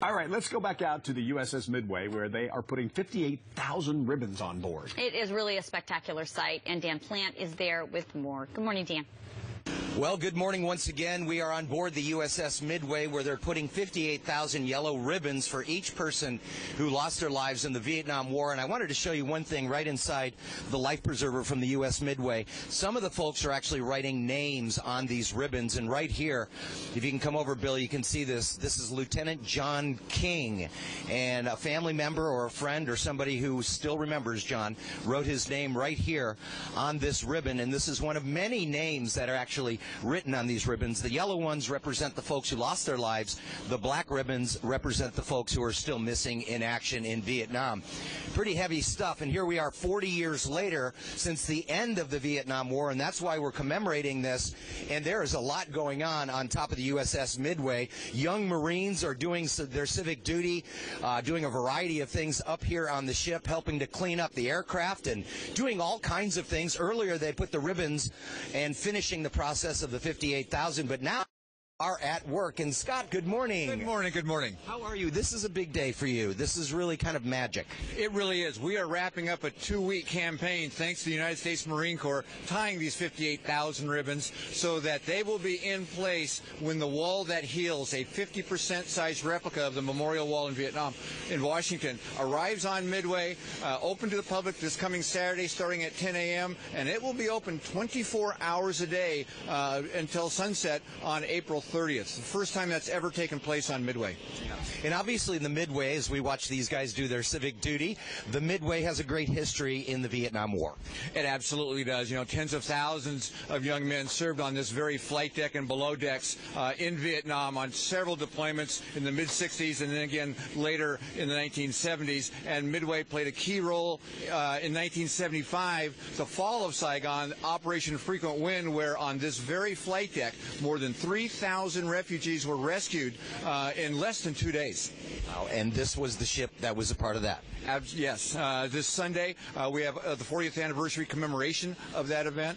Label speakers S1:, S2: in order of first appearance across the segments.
S1: All right, let's go back out to the USS Midway, where they are putting 58,000 ribbons on board.
S2: It is really a spectacular sight, and Dan Plant is there with more. Good morning, Dan.
S3: Well, good morning once again. We are on board the USS Midway, where they're putting 58,000 yellow ribbons for each person who lost their lives in the Vietnam War. And I wanted to show you one thing right inside the life preserver from the US Midway. Some of the folks are actually writing names on these ribbons. And right here, if you can come over, Bill, you can see this. This is Lieutenant John King. And a family member or a friend or somebody who still remembers John wrote his name right here on this ribbon. And this is one of many names that are actually written on these ribbons. The yellow ones represent the folks who lost their lives. The black ribbons represent the folks who are still missing in action in Vietnam. Pretty heavy stuff, and here we are 40 years later since the end of the Vietnam War, and that's why we're commemorating this. And there is a lot going on top of the USS Midway. Young Marines are doing their civic duty, doing a variety of things up here on the ship, helping to clean up the aircraft and doing all kinds of things. Earlier, they put the ribbons and finishing the process of the 58,000, but now are at work. And Scott, good morning.
S4: Good morning, good morning.
S3: How are you? This is a big day for you. This is really kind of magic.
S4: It really is. We are wrapping up a 2-week campaign thanks to the United States Marine Corps tying these 58,000 ribbons so that they will be in place when the wall that heals, a 50% size replica of the Memorial Wall in Vietnam in Washington, arrives on Midway, open to the public this coming Saturday starting at 10 a.m. and it will be open 24 hours a day until sunset on April 30th. The first time that's ever taken place on Midway.
S3: And obviously the Midway, as we watch these guys do their civic duty, the Midway has a great history in the Vietnam War.
S4: It absolutely does. You know, tens of thousands of young men served on this very flight deck and below decks in Vietnam on several deployments in the mid-60s and then again later in the 1970s. And Midway played a key role in 1975, the fall of Saigon, Operation Frequent Wind, where on this very flight deck, more than 3,000 refugees were rescued in less than 2 days.
S3: Wow, and this was the ship that was a part of that.
S4: Yes. This Sunday, we have the 40th anniversary commemoration of that event.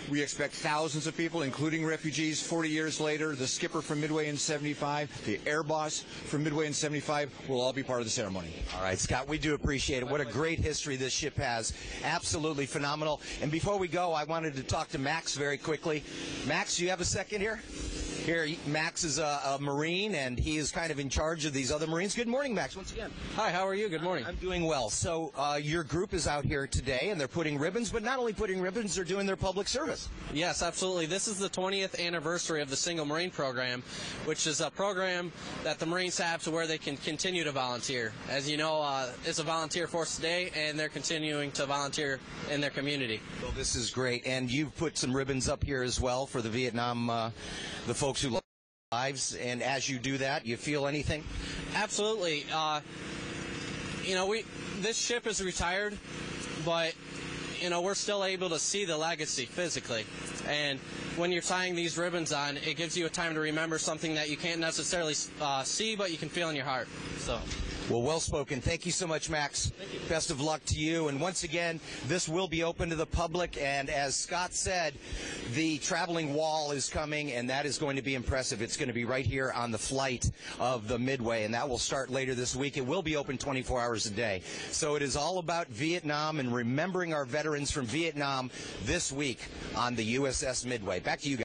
S4: We expect thousands of people, including refugees, 40 years later. The skipper from Midway in 75, the air boss from Midway in 75 will all be part of the ceremony.
S3: All right, Scott, we do appreciate it. What a great history this ship has. Absolutely phenomenal. And before we go, I wanted to talk to Max very quickly. Max, do you have a second here? Here, Max is a Marine, and he is kind of in charge of these other Marines. Good morning, Max, once again.
S5: Hi, how are you? Good morning.
S3: I'm doing well. So your group is out here today, and they're putting ribbons, but not only putting ribbons, they're doing their public service.
S5: Yes, absolutely. This is the 20th anniversary of the Single Marine Program, which is a program that the Marines have to where they can continue to volunteer. As you know, it's a volunteer force today, and they're continuing to volunteer in their community.
S3: Well, this is great. And you've put some ribbons up here as well for the Vietnam, the folks who lost their lives. And as you do that, you feel anything?
S5: Absolutely. You know, this ship is retired, but you know, we're still able to see the legacy physically. And when you're tying these ribbons on, it gives you a time to remember something that you can't necessarily see, but you can feel in your heart. So.
S3: Well spoken. Thank you so much, Max.
S5: Thank you.
S3: Best of luck to you. And once again, this will be open to the public. And as Scott said, the traveling wall is coming, and that is going to be impressive. It's going to be right here on the flight of the Midway, and that will start later this week. It will be open 24 hours a day. So it is all about Vietnam and remembering our veterans from Vietnam this week on the USS Midway. Back to you guys.